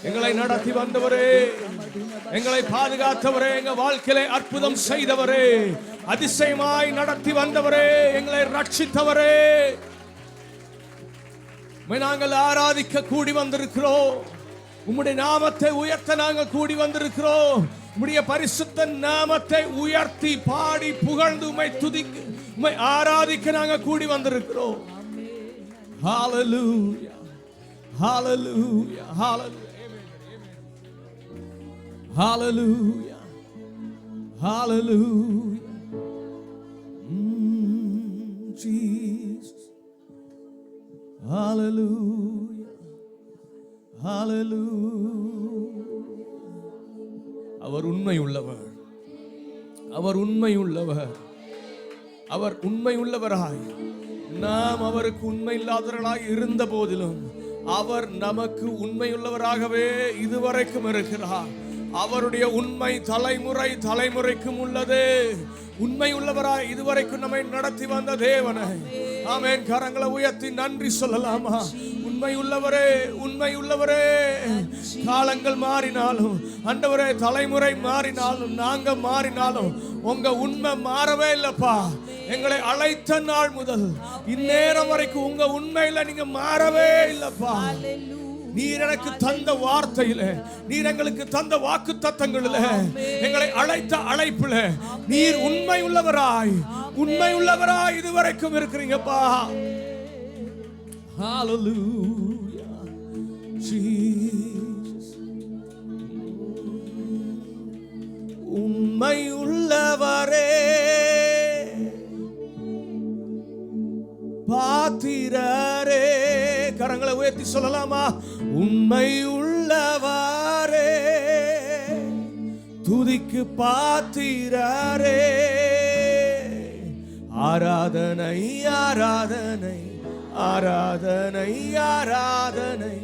எங்களை நடத்தி வந்தவரே, எங்களை பாதுகாத்தவரே, எங்க வாழ்க்கையிலே அற்புதம் செய்தவரே, அதிசயமாய் நடத்தி வந்தவரே, எங்களை ரட்சித்தவரே, நாங்கள் ஆராதிக்க கூடி வந்திருக்கிறோம். உம்முடைய நாமத்தை உயர்த்த நாங்கள் கூடி வந்திருக்கிறோம். உம்முடைய பரிசுத்த நாமத்தை உயர்த்தி பாடி புகழ்ந்து உம்மை துதிக்க, உம்மை ஆராதிக்க நாங்கள் கூடி வந்திருக்கிறோம். ஹalleluya, hallelujah, hallelujah, hallelujah, hallelujah. Jesus, hallelujah, hallelujah. அவர் உண்மை உள்ளவர், அவர் உண்மை உள்ளவர், அவர் உண்மை உள்ளவராய் நாம் அவருக்கு உண்மை இல்லாதவர்களாய் இருந்த போதிலும் அவர் நமக்கு உண்மையுள்ளவராகவே இதுவரைக்கும் இருக்கிறார். அவருடைய உண்மை தலைமுறை தலைமுறைக்கும் உள்ளது. உண்மை உள்ளவராய் இதுவரைக்கும் நம்மை நடத்தி வந்த தேவனை ஆமென். கரங்களை உயர்த்தி நன்றி சொல்லலாமா? உண்மை உள்ளவரே, உண்மை உள்ளவரே. காலங்கள் மாறினாலும் ஆண்டவரே, தலைமுறை மாறினாலும் நாங்க மாறினாலும் உங்க உண்மை மாறவே இல்லப்பா. எங்களை அழைத்த நாள் முதல் இந்நேரம் வரைக்கும் உங்க உண்மையில நீங்க மாறவே இல்லப்பா. நீர் எனக்கு தந்த வார்த்தையில, நீர் எங்களுக்கு தந்த வாக்கு தத்தங்களில, எங்களை அழைத்த அழைப்புல நீர் உண்மை உள்ளவராய், உண்மை உள்ளவராய் இதுவரைக்கும் இருக்கிறீங்கப்பா. Hallelujah, Jesus. உண்மை உள்ளவரே, பாத்திரரே. கரங்களை உயர்த்தி சொல்லலாமா? உண்மை உள்ளவரே, துதிக்கு பாத்திரரே. ஆராதனை ஆராதனை ஆராதனை ஆராதனை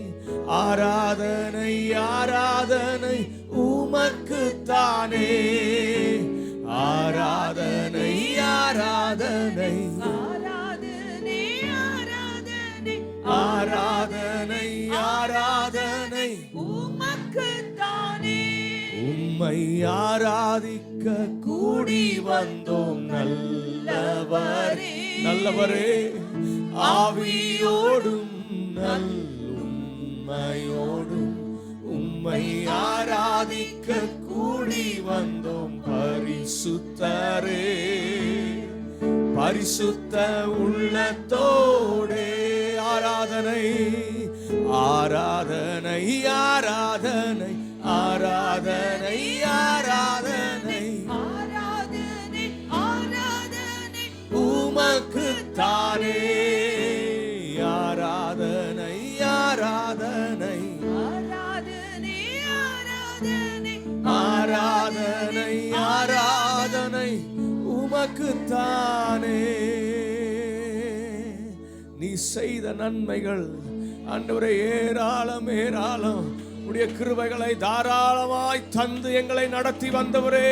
ஆராதனை ஆராதனை உமக்குத்தானே. ஆராதனை ஆராதனை ஆராதனை ஆராதனை உமக்குத்தானே. உம்மை ஆராதிக்க கூடி வந்தோம் நல்லவரே, நல்லவரே. ஆவியோடும் நல்லுண்மையோடும் உம்மை ஆராதிக்க கூடி வந்தோம் பரிசுத்தரே. பரிசுத்த உள்ளத்தோடே ஆராதனை ஆராதனை ஆராதனை ஆராதனை ஆராதனை ஆராதனை ஆராதனை உமக்குத்தானே. ஆராதனை ஆராதனை ஆராதனை ஆராதனை ஆராதனை ஆராதனை உமக்குத்தானே. நீ செய்த நன்மைகள் ஆண்டவரே ஏராளம் ஏராளம். உடைய கிருபைகளை தாராளமாய் தந்து எங்களை நடத்தி வந்தவரே,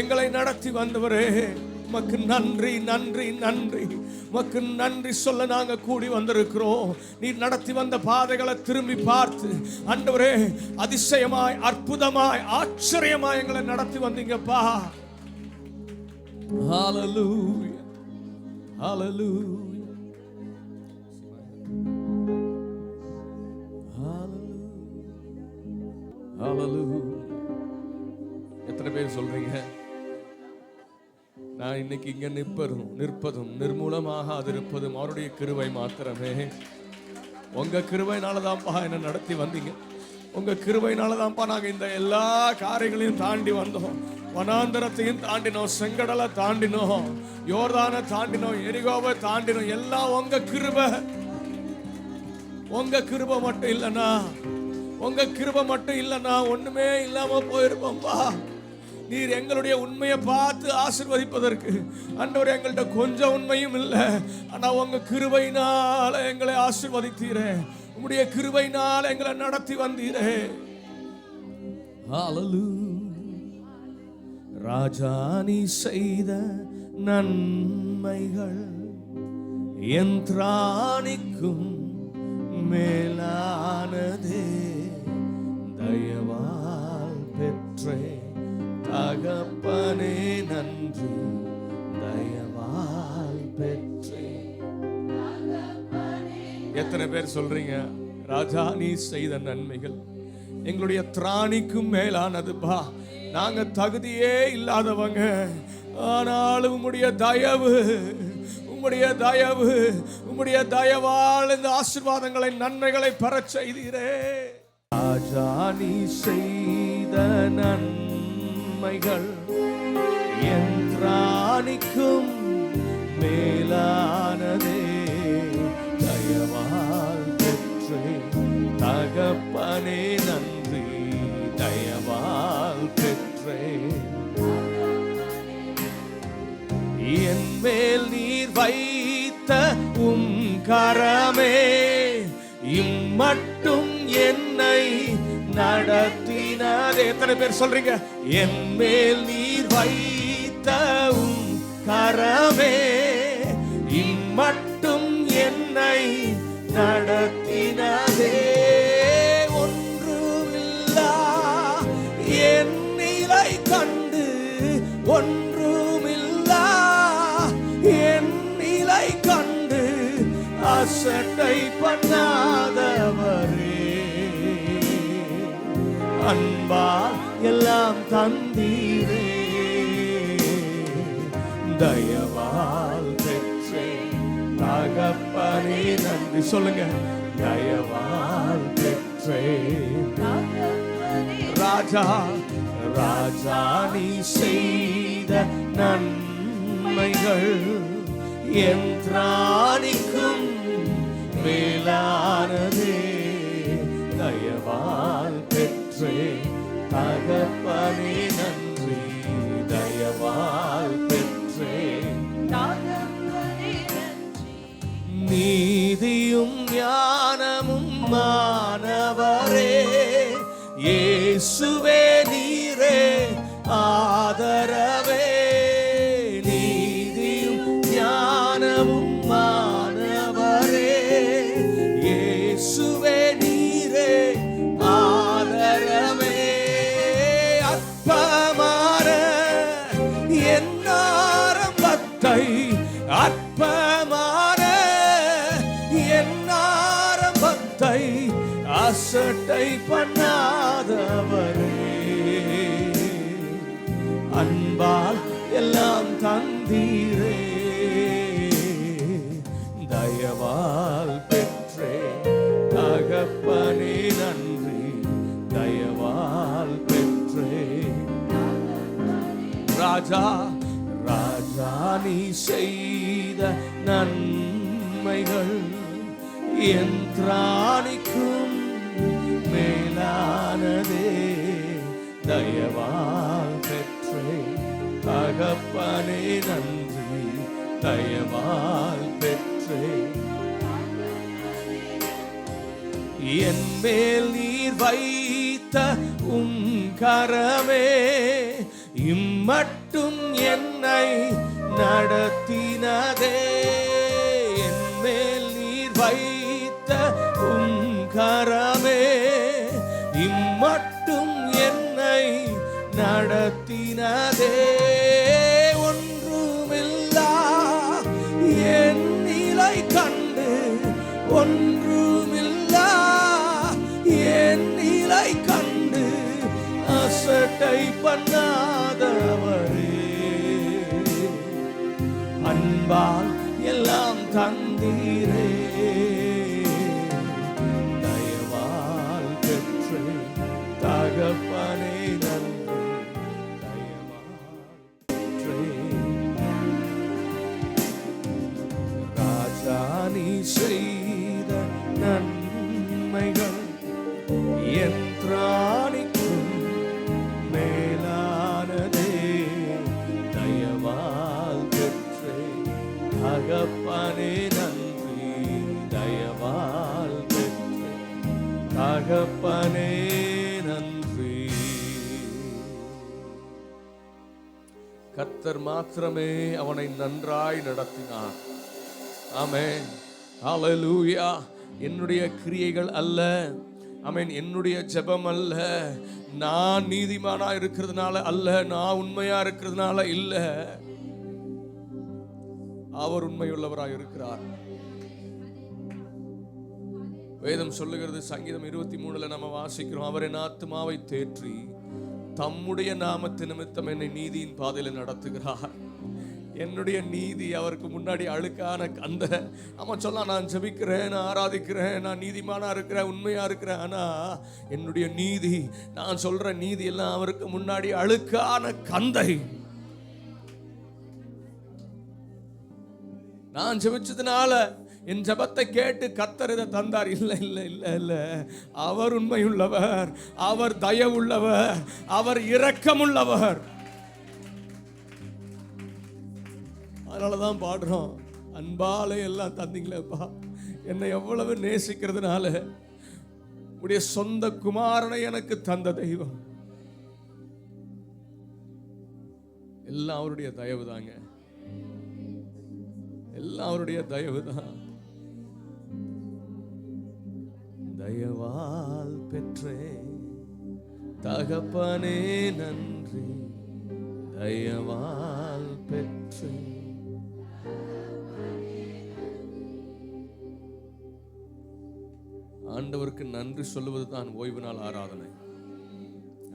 எங்களை நடத்தி வந்தவரே, உமக்கு நன்றி நன்றி நன்றி. உமக்கு நன்றி சொல்ல நாங்க கூடி வந்திருக்கிறோம். நீ நடத்தி வந்த பாதைகளை திரும்பி பார்த்து ஆண்டவரே அதிசயமாய் அற்புதமாய் ஆச்சரியமாய் எங்களை நடத்தி வந்தீங்கப்பா. Hallelujah, hallelujah, hallelujah. எத்தனை பேர் சொல்றீங்க நான் இன்னைக்கு இங்க நிற்பதும் நிர்மூலமாக அது இருப்பதும் அவருடைய கிருபை மாத்திரமே. உங்க கிருபைனாலதான்ப்பா என்ன நடத்தி வந்தீங்க. உங்க கிருபைனாலதான்ப்பா நாங்க இந்த எல்லா காரியங்களையும் தாண்டி வந்தோம். வனாந்தரத்தையும் தாண்டினோம், செங்கடலை தாண்டினோம், யோர்தானை தாண்டினோம், எரிகோவை தாண்டினோம். எல்லாம் உங்க கிருபை. உங்க கிருபை மட்டும் இல்லைன்னா, உங்க கிருபை மட்டும் இல்லைன்னா ஒண்ணுமே இல்லாம போயிருப்போம்பா. நீர் எங்களுடைய உண்மையை பார்த்து ஆசீர்வதிப்பதற்கு ஆண்டவரே எங்கள்கிட்ட கொஞ்சம் உண்மையும் இல்லை. ஆனா உங்க கிருபையினால எங்களை ஆசீர்வதித்தீரே, உம்முடைய கிருபையினால எங்களை நடத்தி வந்தீரே. ராஜா நீ செய்த நன்மைகள் எந்திராணிக்கும் மேலானதே. தயவால் பெற்றே தகப்பனே நன்றி, தயவால் பெற்றே. எத்தனை பேர் சொல்றீங்க, ராஜா நீ செய்த நன்மைகள் எங்களுடைய திராணிக்கும் மேலானதுப்பா, நாங்க தகுதியே இல்லாதவங்க, ஆனாலும் உம்முடைய தயவு, உம்முடைய தயவு, உம்முடைய தயவால் இந்த ஆசீர்வாதங்களை நன்மைகளை பெறச் செய்தீரே. ராஜா நீ செய்த நன்மைகள் என் திராணிக்கும் மேலானதே, தயவால் பெற்றே தகப்பனே நன்றி, தயவால் பெற்றே. என் மேல் நீர் வைத்த உம் கரமே இம்மட்டும் என்னை நடத்தினதே. எத்தனை பேர் சொல்றீங்க, என் மேல் நீர் வைத்த உம் கரமே இம்மட்டும் என்னை நடத்தினதே. ஒன்றுமில்லா என் நிலை கண்டு, ஒன்றுமில்லா என் நிலை கண்டு அசட்டை பண்ணாதவரே, அன்பால் எல்லாம் தந்தீரே, தயவால் பெற்றே தகப்பனே நன்றி. சொல்லுங்க, தயவால் பெற்றே. ராஜா ராஜா நீ செய்த நன்மைகள் என் திராணிக்கும் மேலானதே, தயவால் பெற்றே தகப்பனே நன்றி, தயவால் பெற்றே. நீதியும் ஞானமும் மானவரே, இயேசுவே நீரே ஆதரவே. நீதியும் ஞானமும் மானவரே, இயேசுவே நீரே ஆதரவே. அற்பமான என் ஆரம்பத்தை, அற்பமான என் ஆரம்பத்தை அசட்டை பண்ணாதவரே, அன்பால் எல்லாம் தந்தீரே, தயவால் பெற்றே தகப்பனே நன்றி, தயவால் பெற்றே. ராஜா ராஜா நீ செய்த நன்மைகள் என் திராணிக்கும் மேலானதே, தயவால் பெற்றே தகப்பனே நன்றி, தயவால் பெற்றே. என் மேல் நீர் வைத்த உம் கரமே இம்மட்டும் என்னை நடத்தினதே. என் மேல் நீர் வைத்த உம் கரமே இம்மட்டும் என்னை நடத்தினதே. ஒன்றுமில்லா என் நிலை கண்டு, ஒன்றுமில்லா என் நிலை கண்டு அசட்டை பண்ணாதவரே, அன்பால் எல்லாம் தந்தீரே, தயவால் பெற்றே தகப்பனே நன்றி, தயவால் பெற்றே. ராஜா நீ செய்த நன்மைகள் என் திராணிக்கும் மேலானதே, தயவால் பெற்றே தகப்பனே நன்றி, தயவால் பெற்றே தகப்பனே நன்றி. கர்த்தர் மாத்திரமே அவனை நன்றாய் நடத்தினார். ஆமென், ஹல்லேலூயா. என்னுடைய கிரியைகள் அல்ல, ஆமென். என்னுடைய ஜெபம் அல்ல, நான் நீதிமானா இருக்கிறதுனால அல்ல, நான் உண்மையா இருக்கிறதுனால இல்ல, அவர் உண்மையுள்ளவராய் இருக்கிறார். வேதம் சொல்லுகிறது, சங்கீதம் 23 நம்ம வாசிக்கிறோம், அவர் என் ஆத்துமாவை தேற்றி தம்முடைய நாமத்து நிமித்தம் என்னை நீதியின் பாதையில நடத்துகிறார். என்னுடைய நீதி அவருக்கு முன்னாடி அழுக்கான கந்த. அவன் சொல்லலாம், நான் ஜெபிக்கிறேன், நான் ஆராதிக்கிறேன், நான் நீதிமானா இருக்கிறேன், உண்மையா இருக்கிறேன், ஆனா என்னுடைய நீதி, நான் சொல்ற நீதி எல்லாம் அவருக்கு முன்னாடி அழுக்கான கந்தை. நான் ஜெபிச்சதுனால என் ஜெபத்தை கேட்டு கர்த்தர் இதை தந்தார். இல்ல இல்ல இல்ல இல்ல, அவர் உண்மையுள்ளவர், அவர் தயவுள்ளவர், அவர் இரக்கமுள்ளவர். அதனாலதான் பாடுறோம், அன்பாலே எல்லாம் தந்தீங்களேப்பா, என்னை எவ்வளவு நேசிக்கிறதுனால உடைய சொந்த குமாரனை எனக்கு தந்த தெய்வம். எல்லாம் அவருடைய தயவு தாங்க, எல்லாம் அவருடைய தயவு தான். தயவால் பெற்றேன் தகப்பனே நன்றி, தயவால் பெற்றேன். ஆண்டவருக்கு நன்றி சொல்லுவது தான் ஓய்வு நாள் ஆராதனை.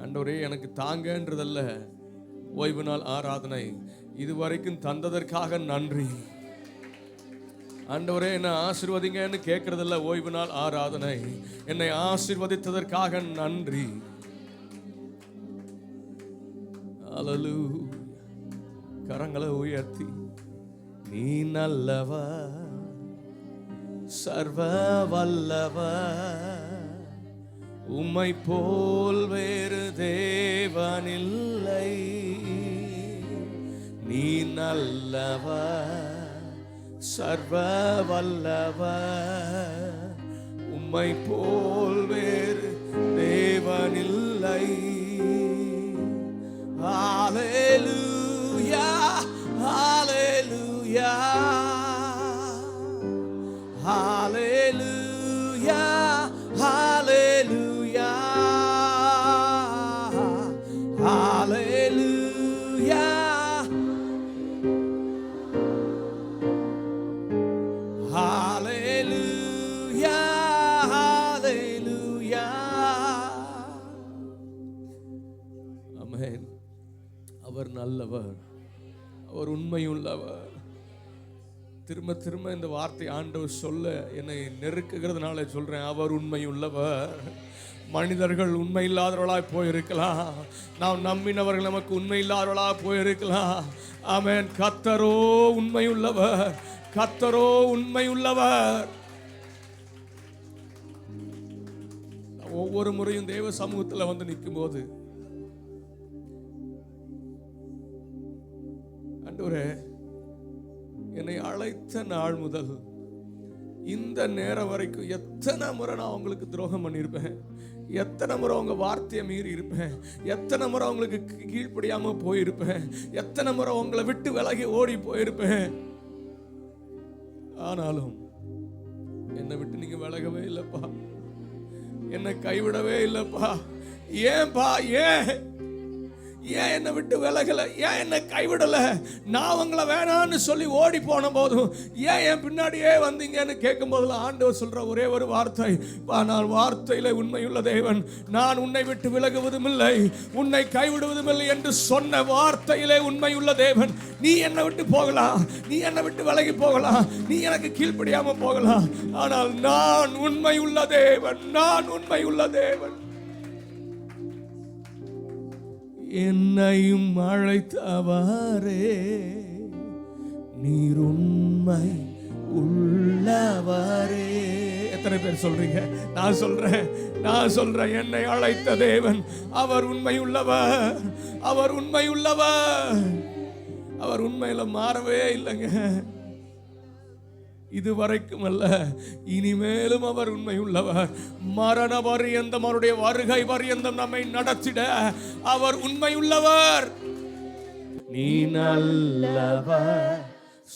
ஆண்டவரே எனக்கு தாங்கன்றதல்ல ஓய்வு நாள் ஆராதனை, இதுவரைக்கும் தந்ததற்காக நன்றி. ஆண்டவரே என்னை ஆசீர்வதிங்கன்னு கேட்கறதில்ல ஓய்வு நாள் ஆராதனை, என்னை ஆசீர்வதித்ததற்காக நன்றி. அல்லேலூயா. கரங்களை உயர்த்தி, நீ நல்லவர், சர்வ வல்லவர், உம்மை போல் வேறு தேவனில்லை. நீ நல்லவர், சர்வ வல்லவர், உம்மை போல் வேறு தேவனில்லை. ஹல்லேலூயா, ஹல்லேலூயா, ஹல்லேலூயா, ஹல்லேலூயா, ஹல்லேலூயா, ஹல்லேலூயா, ஹல்லேலூயா. ஆமென். அவர் நல்லவர், அவர் உண்மையுள்ளவர். திரும்ப திரும்ப இந்த வார்த்தை ஆண்டவர் சொல்ல என்னை நெருக்குகிறதுனால சொல்றேன், அவர் உண்மையுள்ளவர். மனிதர்கள் உண்மை இல்லாதவர்களாய் போயிருக்கலாம், நாம் நம்பினவர்கள் நமக்கு உண்மை இல்லாதவர்களாக போயிருக்கலாம். ஆமென். கர்த்தரோ உண்மையுள்ளவர், கர்த்தரோ உண்மையுள்ளவர். ஒவ்வொரு முறையும் தேவ சமூகத்தில் வந்து நிற்கும் போது, ஆண்டவரே என்னை அழைத்த நாள் முதல் இந்த நேரம் வரைக்கும் எத்தனை முறை நான் உங்களுக்கு துரோகம் பண்ணியிருப்பேன், எத்தனை முறை உங்க வார்த்தையை மீறி இருப்பேன், எத்தனை முறை உங்களுக்கு கீழ்ப்படியாம போயிருப்பேன், எத்தனை முறை உங்களை விட்டு விலகி ஓடி போயிருப்பேன். ஆனாலும் என்னை விட்டு நீங்க விலகவே இல்லப்பா, என்னை கைவிடவே இல்லப்பா. ஏன்பா, ஏன் என்னை விட்டு விலகல, ஏன் என்னை கைவிடல? நான் உங்களை வேணான்னு சொல்லி ஓடி போன போதும் ஏன் என் பின்னாடியே வந்தீங்கன்னு கேட்கும் போதெல்லாம் ஆண்டவர் சொல்ற ஒரே ஒரு வார்த்தை, நான் வார்த்தையில உண்மையுள்ள தேவன், நான் உன்னை விட்டு விலகுவதும் இல்லை, உன்னை கைவிடுவதும் இல்லை என்று சொன்ன வார்த்தையிலே உண்மையுள்ள தேவன். நீ என்னை விட்டு போகலாம், நீ என்னை விட்டு விலகி போகலாம், நீ எனக்கு கீழ்ப்படியாம போகலாம், ஆனால் நான் உண்மையுள்ள தேவன், நான் உண்மையுள்ள தேவன். என்னையும் அழைத்தவரே, நீர் உண்மை உள்ளவரே. எத்தனை பேர் சொல்றீங்க? நான் சொல்றேன், என்னை அழைத்த தேவன் அவர் உண்மை உள்ளவர், அவர் உண்மை உள்ளவர், அவர் உண்மையில மாறவே இல்லைங்க. இதுவரைக்கும் அல்ல, இனிமேலும் அவர் உண்மை உள்ளவர். மரண பரியந்தம், அவருடைய வருகை பரியந்தம் நம்மை நடத்திட அவர் உண்மை உள்ளவர். நீ நல்லவர்,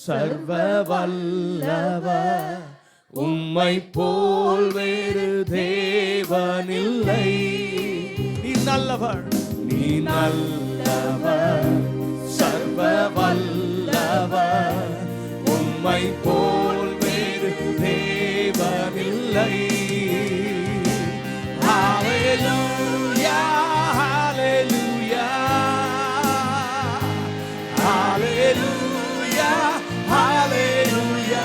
சர்வ வல்லவர், உம்மை போல் வேறு தேவனில்லை. நீ நல்லவர், நீ நல்லவர், சர்வ வல்லவர். உம்மை போல் வேறு தேவனில்லை. ஹalleluya, ஹalleluya, ஹalleluya, ஹalleluya,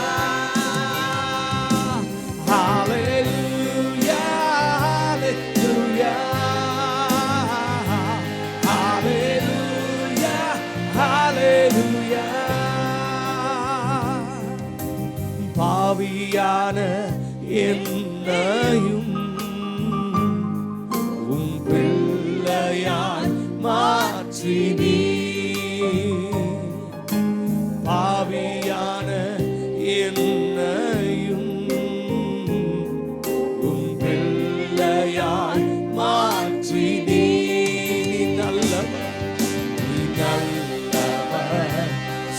ஹalleluya, ஹalleluya, ஹalleluya. பாவியான என்னையும் உம் பிள்ளையாய் மாற்றி நீ, பாவியான என்னையும் உம் பிள்ளையாய் மாற்றி நீ. நீ நல்லவர், நீ நல்லவர்,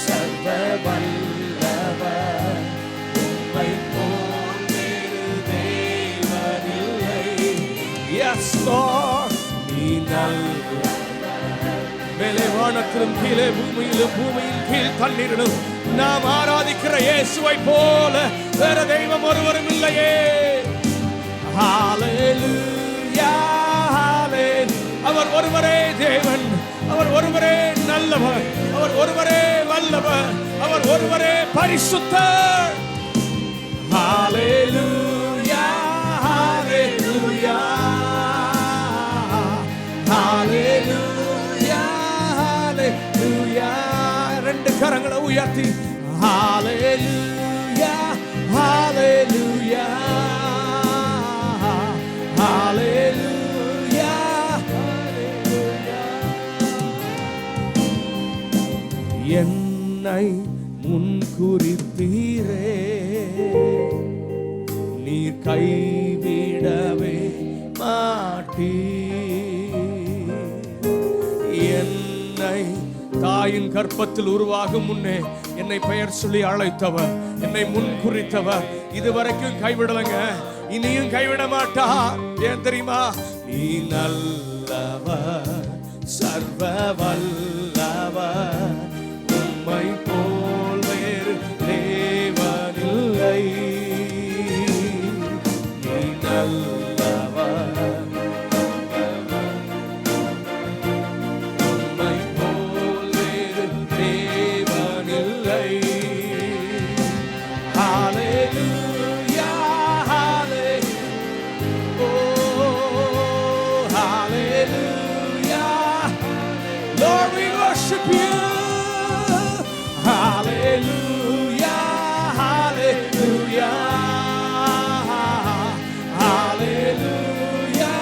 சர்வ வல்லவர். உம்மை போல் வேறு தேவனில்லை. Yes Lord, நீ நல்லவர். மேலே வானத்திலும் கீழே பூமியிலும் பூமியின் கீழ் தண்ணீரிலும் நாம் ஆராதிக்கிற இயேசுவை போல வேற தெய்வம் ஒருவரும் இல்லையே. ஹalleluya, ஹalleluya. அவர் ஒருவரே தேவன், அவர் ஒருவரே நல்லவர், அவர் ஒருவரே வல்லவர், அவர் ஒருவரே பரிசுத்தர். ஹalleluya, ஹalleluya, ஹalleluya, ஹalleluya. ரெண்டு கரங்களை உயர்த்தி ஹalleluya, ஹalleluya, ஹalleluya, ஹalleluya. என்னை முன்குறித்தீரே, நீர் கைவிடவே மாட்டீர். என்னை தாயின் கர்ப்பத்தில் உருவாகும் முன்னே என்னை பெயர் சொல்லி அழைத்தவர், என்னை முன்குறித்தவர், இதுவரைக்கும் கைவிடலங்க, இனியும் கைவிட மாட்டார். ஏன் தெரியுமா? நீ நல்லவர், சர்வ வல்லவர். உம்மை போல் வேறு தேவனில்லை. நீ நல்லவர், உம்மை போல் வேறு தேவனில்லை. ஹalleluya, ஹalleluya, oh hallelujah. Lord, we worship you. Hallelujah, hallelujah, hallelujah.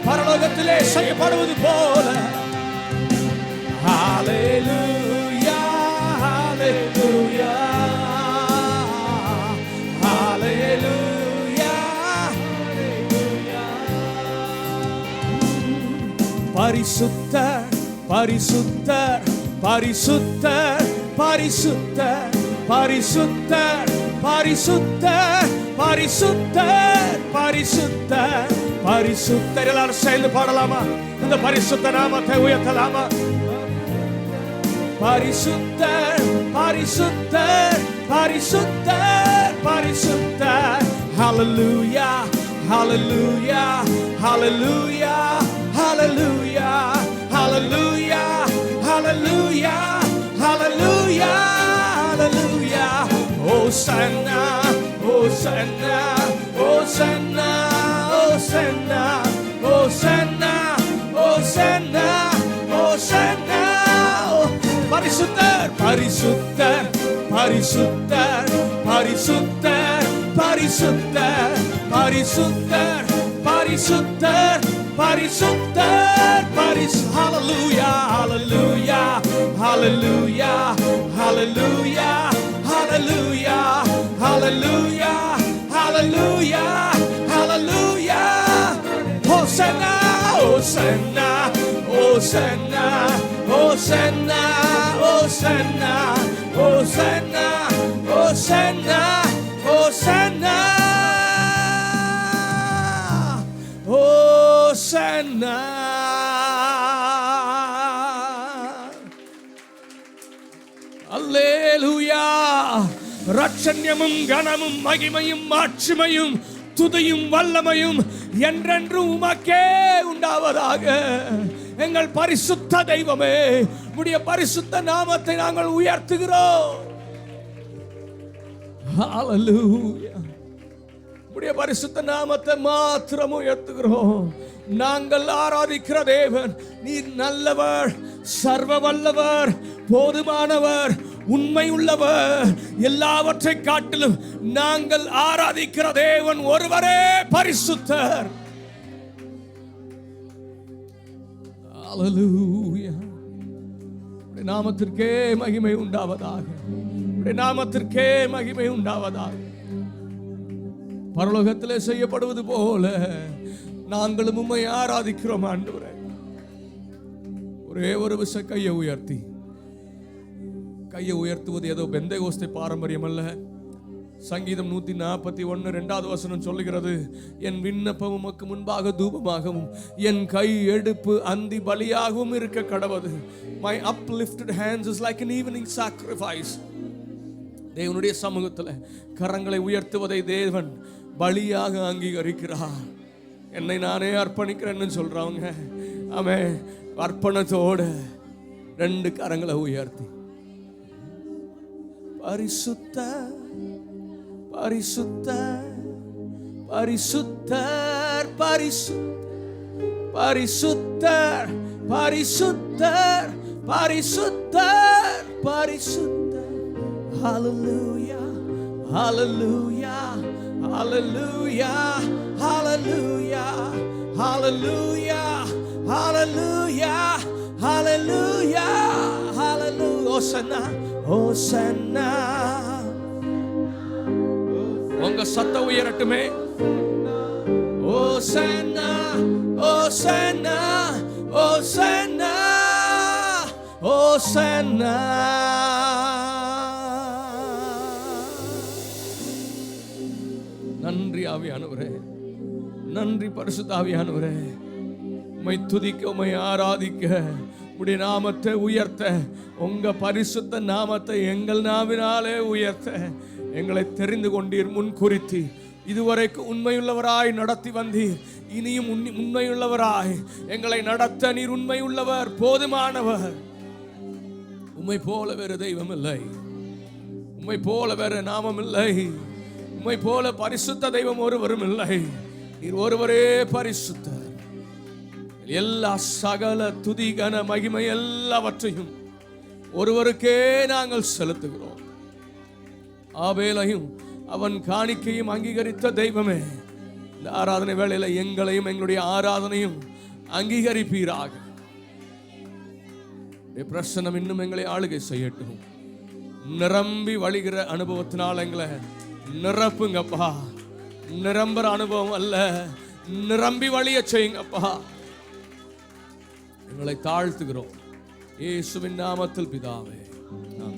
பரலோகத்திலே செய்யப்படுவது போல hallelujah, hallelujah, hallelujah, hallelujah. பரிசுத்தர், பரிசுத்தர், பரிசுத்தர், பரிசுத்தர், பரிசுத்தர், பரிசுத்தர், பரிசுத்தர், பரிசுத்தர், பரிசுத்தர். எல்லாரும் சேர்ந்து பாடலாமா? இந்த பரிசுத்த நாமத்தை உயர்த்தலாமா? பரிசுத்தர், பரிசுத்தர், பரிசுத்தர், பரிசுத்தர். Hallelujah, hallelujah, hallelujah, hallelujah, hallelujah, hallelujah, hallelujah, hallelujah. Hosanna, Hosanna, Hosanna, Hosanna, Hosanna, Hosanna, Hosanna. பரிசுத்தர், பரிசுத்தர், பரிசுத்தர், பரிசுத்தர், பரிசுத்தர், பரிசுத்தர், பரிசுத்தர், பரிசுத்தர், பரிசு. Hallelujah, hallelujah, hallelujah, hallelujah, hallelujah, hallelujah, hallelujah, hallelujah. Hosanna, Hosanna, Hosanna, Hosanna, Hosanna, Hosanna, Hosanna, Hosanna. Hosanna, Hosanna. அல்லேலூயா. ரட்சண்யமும் கனமும் மகிமையும் மாட்சிமையும் துதியும் வல்லமையும் என்றென்றும் உமக்கே உண்டாவதாக. எங்கள் பரிசுத்த தெய்வமே, உம்முடைய பரிசுத்த நாமத்தை நாங்கள் உயர்த்துகிறோம். ஹல்லேலூயா. உம்முடைய பரிசுத்த நாமத்தை மாத்திரம் உயர்த்துகிறோம். நாங்கள் ஆராதிக்கிற தேவன் நீர் நல்லவர், சர்வ வல்லவர், போதுமானவர், உண்மை உள்ளவர். எல்லாவற்றை காட்டிலும் நாங்கள் ஆராதிக்கிற தேவன் ஒருவரே பரிசுத்தர். ஹல்லேலூயா. உம்முடைய நாமத்திற்கே மகிமை உண்டாவதாக. உம்முடைய நாமத்திற்கே மகிமை உண்டாவதாக. பரலோகத்திலே செய்யப்படுவது போல நாங்களும் உம்மை ஆராதிக்கிறோம் ஆண்டவரே. ஒரே ஒரு விஷ கையை உயர்த்துவது ஏதோ பெந்தேகோஸ்தே பாரம்பரியம் அல்ல. சங்கீதம் 141 2வது வசனம் சொல்லுகிறது, என் விண்ணப்பம் உமக்கு முன்பாக தூபமாகவும் என் கை எடுப்பு அந்தி பலியாகவும் இருக்க கடவது. My uplifted hands is like an evening sacrifice. தேவனுடைய சமூகத்தில் கரங்களை உயர்த்துவதை தேவன் பலியாக அங்கீகரிக்கிறார். என்னை நானே அர்ப்பணிக்கிறேன்னு சொல்றவங்க, ஆமென், அர்ப்பணத்தோடு 2 கரங்களை உயர்த்தி பரிசுத்தர் பரிசுத்தர் பரிசுத்தர் பரிசுத்தர் பரிசுத்தர் பரிசுத்தர் பரிசுத்தர். Hallelujah, hallelujah, hallelujah, hallelujah, hallelujah, hallelujah, hallelujah, hallelujah. Hosanna, Hosanna. உங்க சத்த உயரட்டுமே. Hosanna, Hosanna, Hosanna, Hosanna. நன்றி ஆவியானவரே, நன்றி பரிசுத்த ஆவியானவரே. உம்மை துதிக்க, உம்மை ஆராதிக்க, உம்முடைய நாமத்தை உயர்த்த, உங்க பரிசுத்த நாமத்தை எங்கள் நாவினாலே உயர்த்த எங்களை தெரிந்து கொண்டீர், முன் குறித்து இதுவரைக்கும் உண்மையுள்ளவராய் நடத்தி வந்தீர். இனியும் உண்மையுள்ளவராய் எங்களை நடத்த நீர் உண்மையுள்ளவர், போதுமானவர். உம்மை போல வேறு தெய்வம் இல்லை, உம்மை போல வேறு நாமம் இல்லை, உம்மை போல பரிசுத்த தெய்வம் ஒருவரும் இல்லை. நீர் ஒருவரே பரிசுத்தர். எல்லா சகல துதி கன மகிமை எல்லாவற்றையும் ஒருவருக்கே நாங்கள் செலுத்துகிறோம். ஆபேலையும் அவன் காணிக்கையும் அங்கீகரித்த தெய்வமே, இந்த ஆராதனை வேளையில எங்களையும் எங்களுடைய ஆராதனையும் அங்கீகரிப்பீராக. பிரசன்னம் இன்னும் எங்களை ஆளுகை செய்யட்டும். நிரம்பி வழிகிற அனுபவத்தினால் எங்களை நிரப்புங்கப்பா. நிரம்புற அனுபவம் அல்ல, நிரம்பி வழிய செய்யுங்கப்பா. எங்களை தாழ்த்துகிறோம் இயேசுவின் நாமத்தில் பிதாவே, ஆமென்.